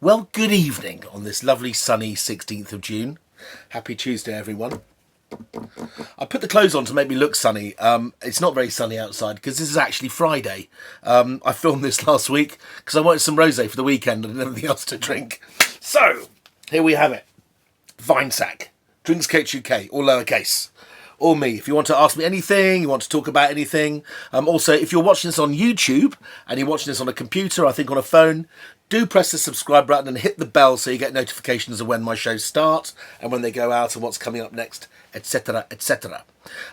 Well, good evening on this lovely sunny 16th of June. Happy Tuesday, everyone. I put the clothes on to make me look sunny. It's not very sunny outside because this is actually Friday. I filmed this last week because I wanted some rosé for the weekend and everything else to drink. So, here we have it. Vinesack. Drinks Coach UK, all lowercase. Or me. If you want to ask me anything, you want to talk about anything. Also, if you're watching this on YouTube and you're watching this on a computer, I think on a phone, do press the subscribe button and hit the bell so you get notifications of when my shows start and when they go out and what's coming up next, etc, etc.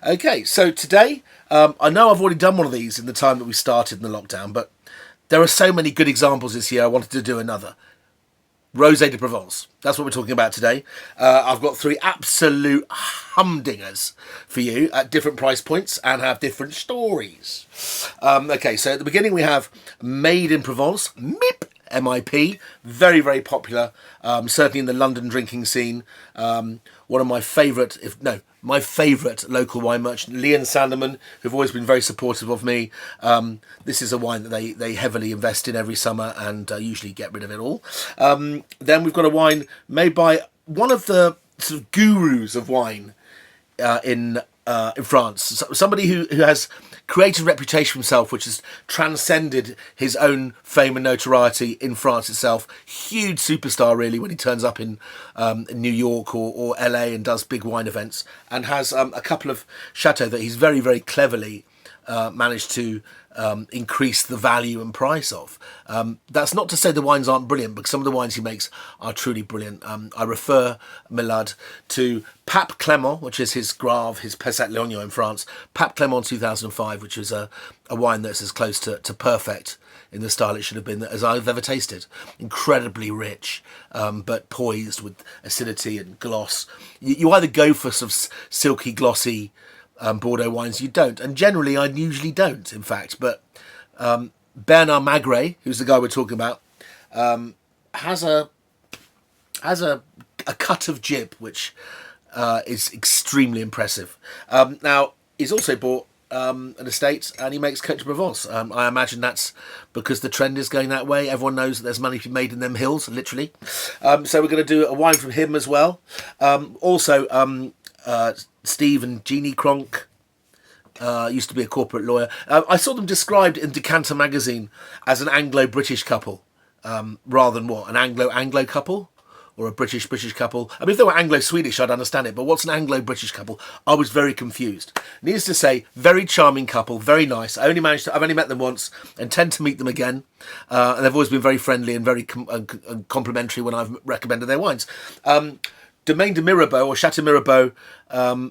Okay, so today, I know I've already done one of these in the time that we started in the lockdown, but there are so many good examples this year, I wanted to do another. Rosé de Provence. That's what we're talking about today. I've got three absolute humdingers for you at different price points and have different stories. Okay, so at the beginning we have Made in Provence, MIP, M-I-P, very, very popular, certainly in the London drinking scene. One of my favourite, my favourite local wine merchant, Lee and Sandeman, who've always been very supportive of me. This is a wine that they heavily invest in every summer and usually get rid of it all. Then we've got a wine made by one of the sort of gurus of wine in France. Somebody who has created a reputation for himself which has transcended his own fame and notoriety in France itself. Huge superstar really when he turns up in New York or LA and does big wine events, and has a couple of chateaux that he's very, very cleverly managed to increase the value and price of. That's not to say the wines aren't brilliant, because some of the wines he makes are truly brilliant. I refer Milad to Pape Clément, which is his Grave, his Pesat Léognan in France. Pape Clément 2005, which is a wine that's as close to perfect in the style it should have been as I've ever tasted. Incredibly rich, but poised with acidity and gloss. You either go for sort of silky, glossy Bordeaux wines, you don't, and generally I usually don't, in fact, but Bernard Magret, who's the guy we're talking about, has a cut of jib which is extremely impressive. Now he's also bought an estate and he makes Côtes de Provence. I imagine that's because the trend is going that way. Everyone knows that there's money to be made in them hills, literally. So we're going to do a wine from him as well. Steve and Jeannie Cronk used to be a corporate lawyer. I saw them described in Decanter magazine as an Anglo-British couple, rather than what? An Anglo-Anglo couple? Or a British couple? I mean, if they were Anglo-Swedish, I'd understand it, but what's an Anglo-British couple? I was very confused. Needless to say, very charming couple, very nice. I've only met them once and tend to meet them again. And they've always been very friendly and very complimentary when I've recommended their wines. Domaine de Mirabeau, or Chateau Mirabeau,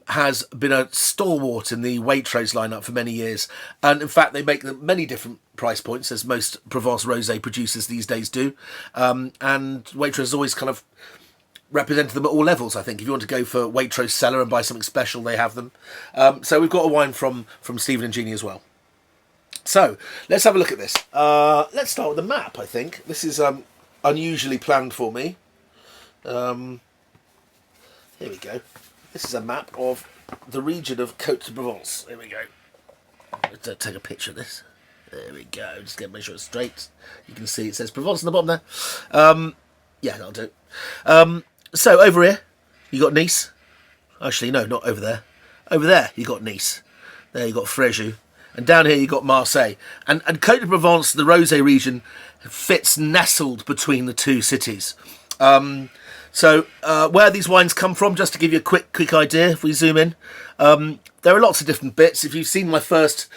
has been a stalwart in the Waitrose lineup for many years. And in fact, they make many different price points, as most Provence Rosé producers these days do. And Waitrose has always kind of represented them at all levels, I think. If you want to go for Waitrose cellar and buy something special, they have them. So we've got a wine from Stephen and Jeannie as well. So, let's have a look at this. Let's start with the map, I think. This is unusually planned for me. Here we go. This is a map of the region of Côtes de Provence. Here we go. Let's take a picture of this. There we go. Just make sure it's straight. You can see it says Provence on the bottom there. Yeah, that'll do. So over here, you got Nice. Actually, no, not over there. Over there, you got Nice. There you got Fréjus. And down here you got Marseille. And Côtes de Provence, the Rosé region, fits nestled between the two cities. So where these wines come from, just to give you a quick idea, if we zoom in, there are lots of different bits. If you've seen my first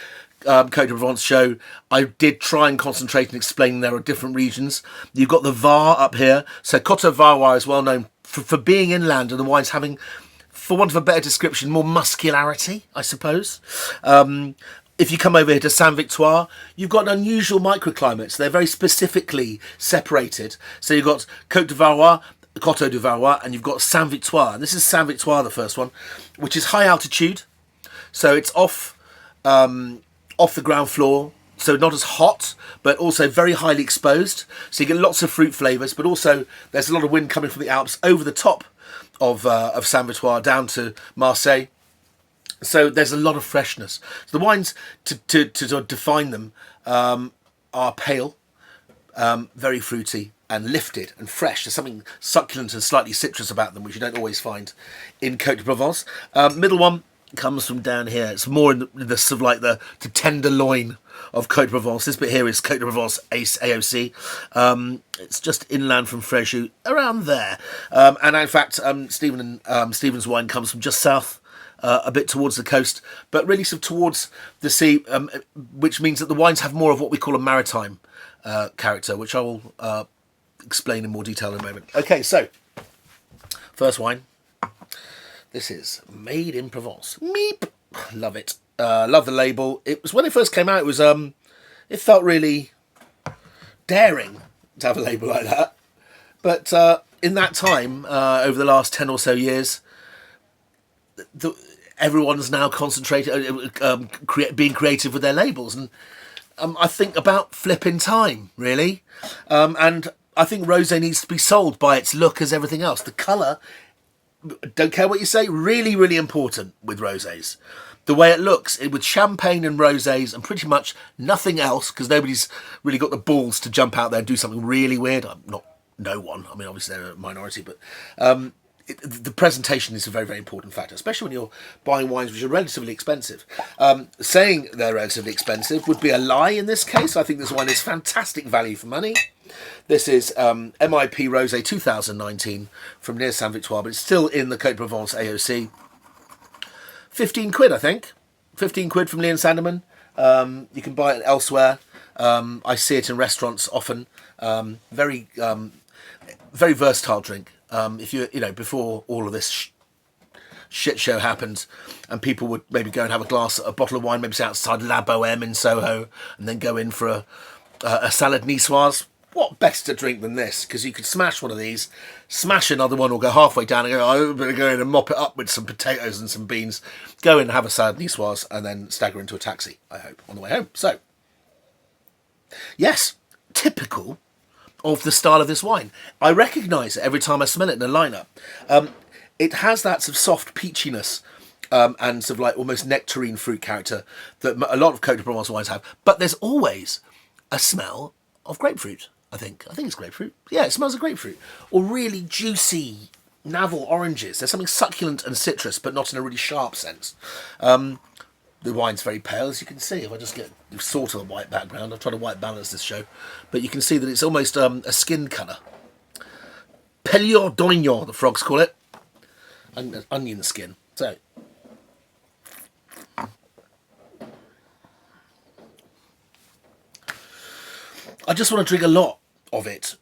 Côtes de Provence show, I did try and concentrate and explain there are different regions. You've got the Var up here. So Coteaux Varois is well known for being inland and the wines having, for want of a better description, more muscularity, I suppose. If you come over here to Saint-Victoire, you've got an unusual microclimates. They're very specifically separated. So you've got Côtes de Varois, Coteaux de Varois, and you've got Saint-Victoire. This is Saint-Victoire, the first one, which is high altitude. So it's off the ground floor, so not as hot, but also very highly exposed. So you get lots of fruit flavours, but also there's a lot of wind coming from the Alps over the top of Saint-Victoire down to Marseille. So there's a lot of freshness. So the wines, to sort of define them, are pale, very fruity, and lifted and fresh. There's something succulent and slightly citrus about them, which you don't always find in Côte de Provence. Middle one comes from down here. It's more in the sort of like the tenderloin of Côte de Provence. This bit here is Côte de Provence AOC. It's just inland from Fréjus, around there. And in fact, Stephen's wine comes from just south, a bit towards the coast, but really sort of towards the sea, which means that the wines have more of what we call a maritime character, which I will explain in more detail in a moment. Okay, so first wine. This is Made in Provence. Meep! Love it. Love the label. It was when it first came out. It was it felt really daring to have a label like that. But in that time, over the last 10 or so years, everyone's now concentrated, being creative with their labels, and I think about flipping time, really. And I think rosé needs to be sold by its look as everything else. The colour, don't care what you say, really, really important with rosés. The way it looks, with champagne and rosés and pretty much nothing else, because nobody's really got the balls to jump out there and do something really weird. No one. I mean, obviously they're a minority, but the presentation is a very, very important factor, especially when you're buying wines which are relatively expensive. Saying they're relatively expensive would be a lie in this case. I think this wine is fantastic value for money. This is MIP Rosé 2019 from near Saint-Victoire, but it's still in the Côte de Provence AOC. 15 quid, I think. 15 quid from Lee & Sandeman. You can buy it elsewhere. I see it in restaurants often. Very versatile drink. If before all of this shit show happened, and people would maybe go and have a bottle of wine, maybe sit outside La Bohème in Soho, and then go in for a salad niçoise. What best to drink than this? Because you could smash one of these, smash another one, or go halfway down and go, I better go in and mop it up with some potatoes and some beans. Go in and have a salad niçoise, and then stagger into a taxi, I hope, on the way home. So, yes, typical of the style of this wine. I recognise it every time I smell it in a lineup. It has that sort of soft peachiness and sort of like almost nectarine fruit character that a lot of Côte de Provence wines have. But there's always a smell of grapefruit, I think. I think it's grapefruit. Yeah, it smells of grapefruit. Or really juicy navel oranges. There's something succulent and citrus, but not in a really sharp sense. The wine's very pale, as you can see. If I just get sort of a white background, I've tried to white balance this show, but you can see that it's almost a skin colour. Pelure d'oignon, the frogs call it. Onion skin. So, I just want to drink a lot of it.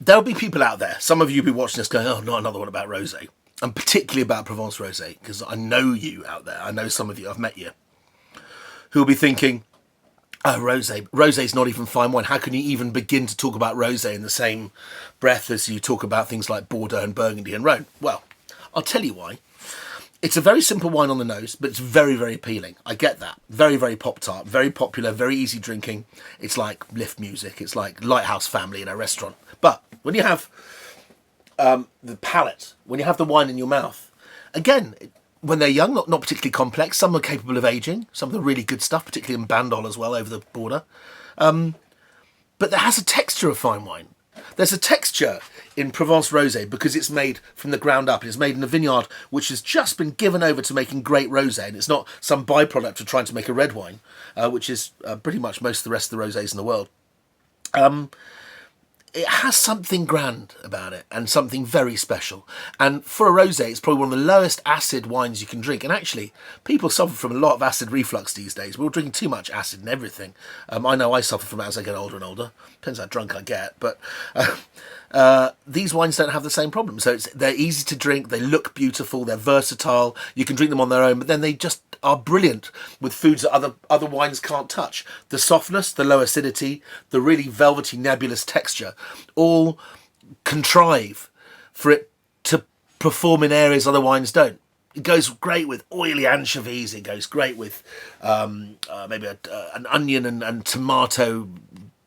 There'll be people out there, some of you will be watching this going, oh, not another one about rosé. And particularly about Provence Rosé, because I know you out there. I know some of you, I've met you, who will be thinking, oh, rosé. Rosé's not even fine wine. How can you even begin to talk about rosé in the same breath as you talk about things like Bordeaux and Burgundy and Rhône? Well, I'll tell you why. It's a very simple wine on the nose, but it's very, very appealing. I get that. Very, very pop-tart, very popular, very easy drinking. It's like lift music. It's like Lighthouse Family in a restaurant. But when you have the palate, when you have the wine in your mouth, again, when they're young, not particularly complex. Some are capable of aging. Some of the really good stuff, particularly in Bandol as well, over the border. But there has a texture of fine wine. There's a texture in Provence Rosé because it's made from the ground up. It's made in a vineyard which has just been given over to making great rosé, and it's not some byproduct of trying to make a red wine, which is pretty much most of the rest of the rosés in the world. It has something grand about it and something very special. And for a rosé, it's probably one of the lowest acid wines you can drink. And actually, people suffer from a lot of acid reflux these days. We're all drinking too much acid and everything. I know I suffer from it as I get older and older. Depends how drunk I get. But these wines don't have the same problem. So they're easy to drink. They look beautiful. They're versatile. You can drink them on their own. But then they just are brilliant with foods that other wines can't touch. The softness, the low acidity, the really velvety, nebulous texture, all contrive for it to perform in areas other wines don't. It goes great with oily anchovies. It goes great with maybe an onion and tomato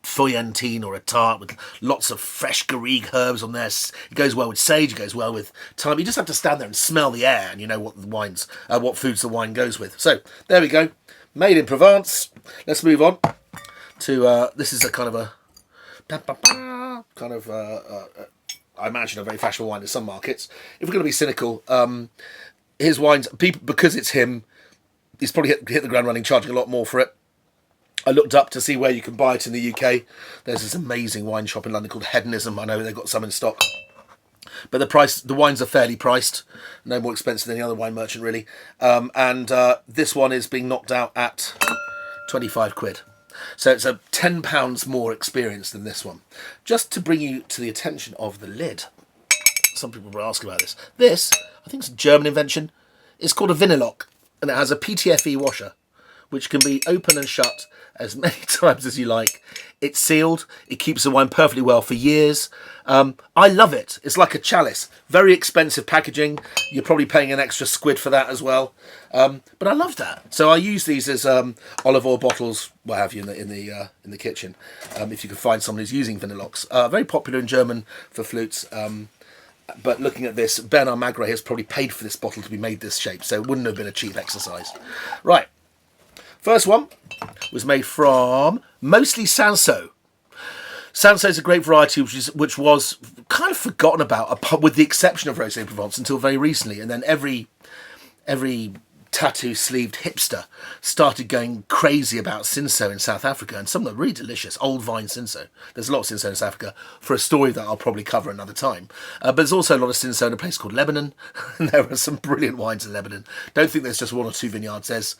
feuillantine or a tart with lots of fresh garrigue herbs on there. It goes well with sage. It goes well with thyme. You just have to stand there and smell the air, and you know what foods the wine goes with. So there we go, Made in Provence. Let's move on to this is a kind of kind of, I imagine, a very fashionable wine in some markets. If we're going to be cynical, his wines, people, because it's him, he's probably hit the ground running, charging a lot more for it. I looked up to see where you can buy it in the UK. There's this amazing wine shop in London called Hedonism. I know they've got some in stock. But the wines are fairly priced. No more expensive than the other wine merchant, really. And this one is being knocked out at 25 quid. So it's a £10 more experience than this one. Just to bring you to the attention of the lid. Some people were asking about this. This, I think it's a German invention. It's called a Vinilock. And it has a PTFE washer, which can be open and shut as many times as you like. It's sealed. It keeps the wine perfectly well for years. I love it. It's like a chalice. Very expensive packaging. You're probably paying an extra squid for that as well. But I love that. So I use these as olive oil bottles, what have you, in the kitchen. If you can find someone who's using Vinilocks. Very popular in German for flutes. But looking at this, Bernard Magret has probably paid for this bottle to be made this shape, so it wouldn't have been a cheap exercise. Right. First one was made from mostly Cinsault. Cinsault is a great variety which was kind of forgotten about, with the exception of Rosé Provence, until very recently. And then every tattoo-sleeved hipster started going crazy about Cinsault in South Africa, and some of them are really delicious, old vine Cinsault. There's a lot of Cinsault in South Africa for a story that I'll probably cover another time. But there's also a lot of Cinsault in a place called Lebanon, and there are some brilliant wines in Lebanon. Don't think there's just one or two vineyards. There's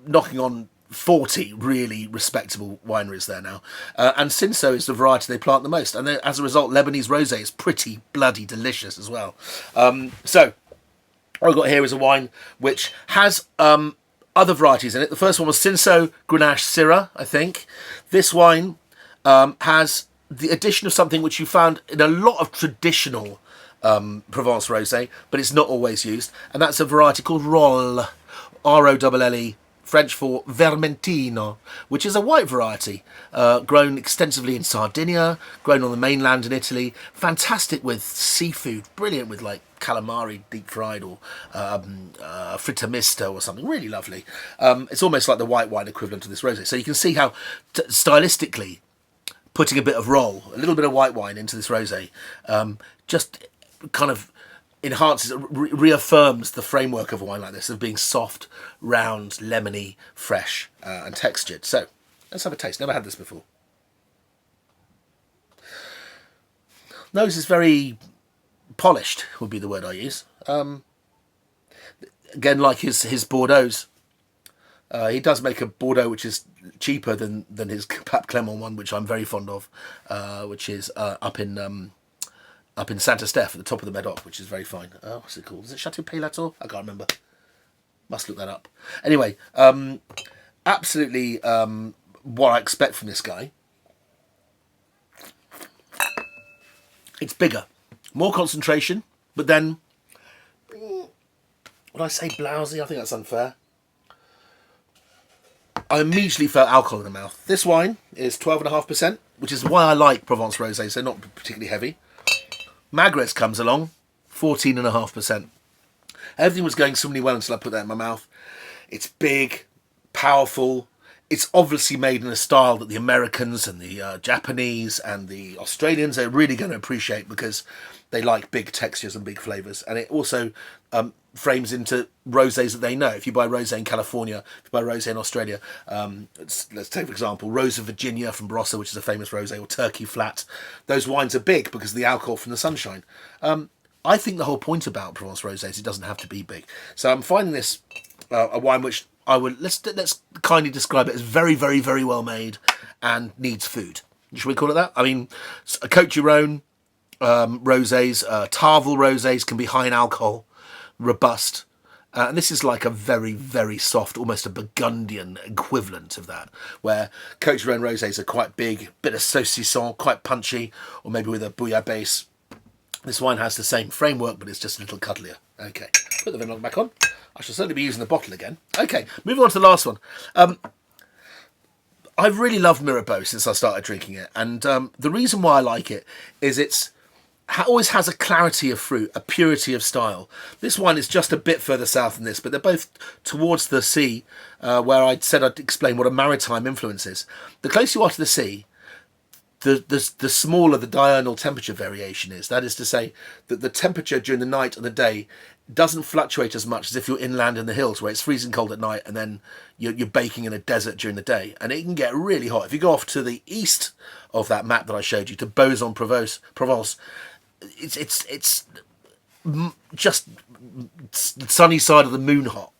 knocking on 40 really respectable wineries there now. And Cinsault is the variety they plant the most. And as a result, Lebanese rosé is pretty bloody delicious as well. So what I've got here is a wine which has other varieties in it. The first one was Cinsault Grenache Syrah, I think. This wine has the addition of something which you found in a lot of traditional Provence rosé, but it's not always used. And that's a variety called Rolle, R-O-L-L-E, French for Vermentino, which is a white variety, grown extensively in Sardinia, grown on the mainland in Italy. Fantastic with seafood, brilliant with like calamari deep fried or fritta misto or something, really lovely. It's almost like the white wine equivalent to this rosé. So you can see how stylistically putting a bit of roll, a little bit of white wine into this rosé, just kind of enhances, reaffirms the framework of a wine like this, of being soft, round, lemony, fresh, and textured. So let's have a taste. Never had this before. Nose is very polished, would be the word I use. Again, like his Bordeaux's, he does make a Bordeaux which is cheaper than his Pape Clément one, which I'm very fond of, which is up in Santa Steph at the top of the Medoc, which is very fine. What's it called? Is it Chateau Pays-Latour? I can't remember. Must look that up. Anyway, absolutely what I expect from this guy. It's bigger, more concentration, but then, would I say blousy? I think that's unfair. I immediately felt alcohol in the mouth. This wine is 12.5%, which is why I like Provence Rosé, so not particularly heavy. Magret's comes along, 14.5%. Everything was going swimmingly well until I put that in my mouth. It's big, powerful. It's obviously made in a style that the Americans and the Japanese and the Australians are really going to appreciate, because they like big textures and big flavours. And it also frames into rosés that they know. If you buy rosé in California, if you buy rosé in Australia, let's take, for example, Rose of Virginia from Barossa, which is a famous rosé, or Turkey Flat. Those wines are big because of the alcohol from the sunshine. I think the whole point about Provence Rosé is it doesn't have to be big. So I'm finding this a wine which I would, let's kindly describe it as very, very, very well made and needs food. Should we call it that? I mean, a Côtes du Rhône rosés, Tarvel rosés can be high in alcohol, robust. And this is like a very, very soft, almost a Burgundian equivalent of that, where Côtes du Rhône rosés are quite big, bit of saucisson, quite punchy, or maybe with a bouillabaisse. This wine has the same framework, but it's just a little cuddlier. Okay, put the Vinilock back on. I shall certainly be using the bottle again. Okay, moving on to the last one. I've really loved Mirabeau since I started drinking it, and the reason why I like it is it's always has a clarity of fruit, a purity of style. This wine is just a bit further south than this, but they're both towards the sea, where I said I'd explain what a maritime influence is. The closer you are to the sea, the smaller the diurnal temperature variation is. That is to say that the temperature during the night and the day doesn't fluctuate as much as if you're inland in the hills where it's freezing cold at night and then you're baking in a desert during the day. And it can get really hot. If you go off to the east of that map that I showed you, to Provence, it's just sunny side of the moon hot.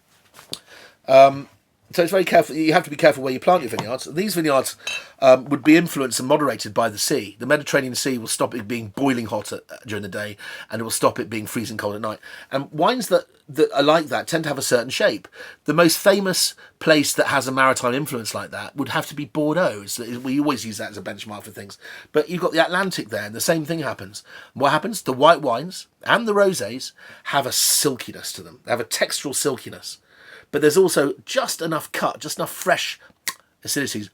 So it's very careful. You have to be careful where you plant your vineyards. These vineyards would be influenced and moderated by the sea. The Mediterranean Sea will stop it being boiling hot during the day, and it will stop it being freezing cold at night. And wines that are like that tend to have a certain shape. The most famous place that has a maritime influence like that would have to be Bordeaux. We always use that as a benchmark for things. But you've got the Atlantic there, and the same thing happens. What happens? The white wines and the rosés have a silkiness to them. They have a textural silkiness. But there's also just enough cut, just enough fresh acidities,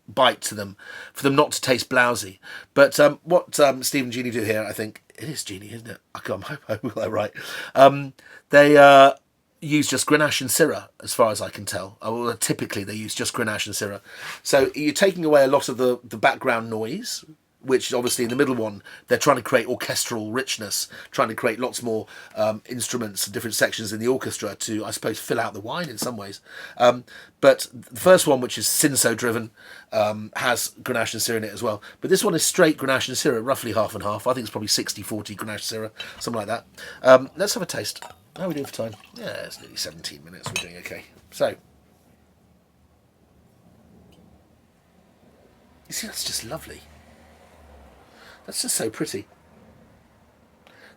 bite to them for them not to taste blousy. But what Steve and Jeannie do here, I think, it is Jeannie, isn't it? I hope I got that right. They use just Grenache and Syrah, as far as I can tell. Well, typically they use just Grenache and Syrah. So you're taking away a lot of the background noise, which obviously in the middle one, they're trying to create orchestral richness, trying to create lots more instruments and different sections in the orchestra to, I suppose, fill out the wine in some ways. But the first one, which is Cinsault driven, has Grenache and Syrah in it as well. But this one is straight Grenache and Syrah, roughly half and half. I think it's probably 60-40 Grenache Syrah, something like that. Let's have a taste. How are we doing for time? Yeah, it's nearly 17 minutes. We're doing okay. So, you see, that's just lovely. That's just so pretty.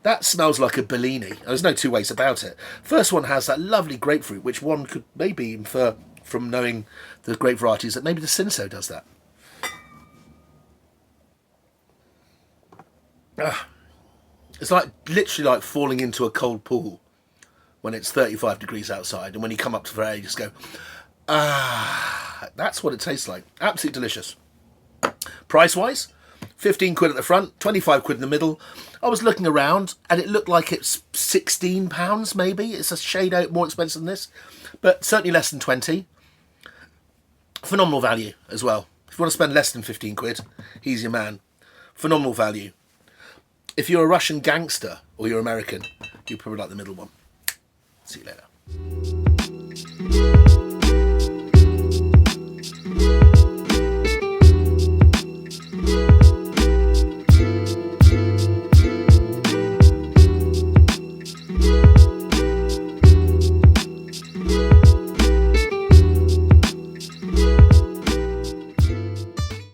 That smells like a Bellini. There's no two ways about it. First one has that lovely grapefruit, which one could maybe infer from knowing the grape varieties that maybe the Cinsault does that. It's like literally like falling into a cold pool when it's 35 degrees outside, and when you come up to the air, you just go, that's what it tastes like. Absolutely delicious. Price-wise, 15 quid at the front, 25 quid in the middle. I was looking around and it looked like it's £16 maybe. It's a shade out more expensive than this, but certainly less than 20. Phenomenal value as well. If you want to spend less than 15 quid, he's your man. Phenomenal value. If you're a Russian gangster or you're American, you probably like the middle one. See you later.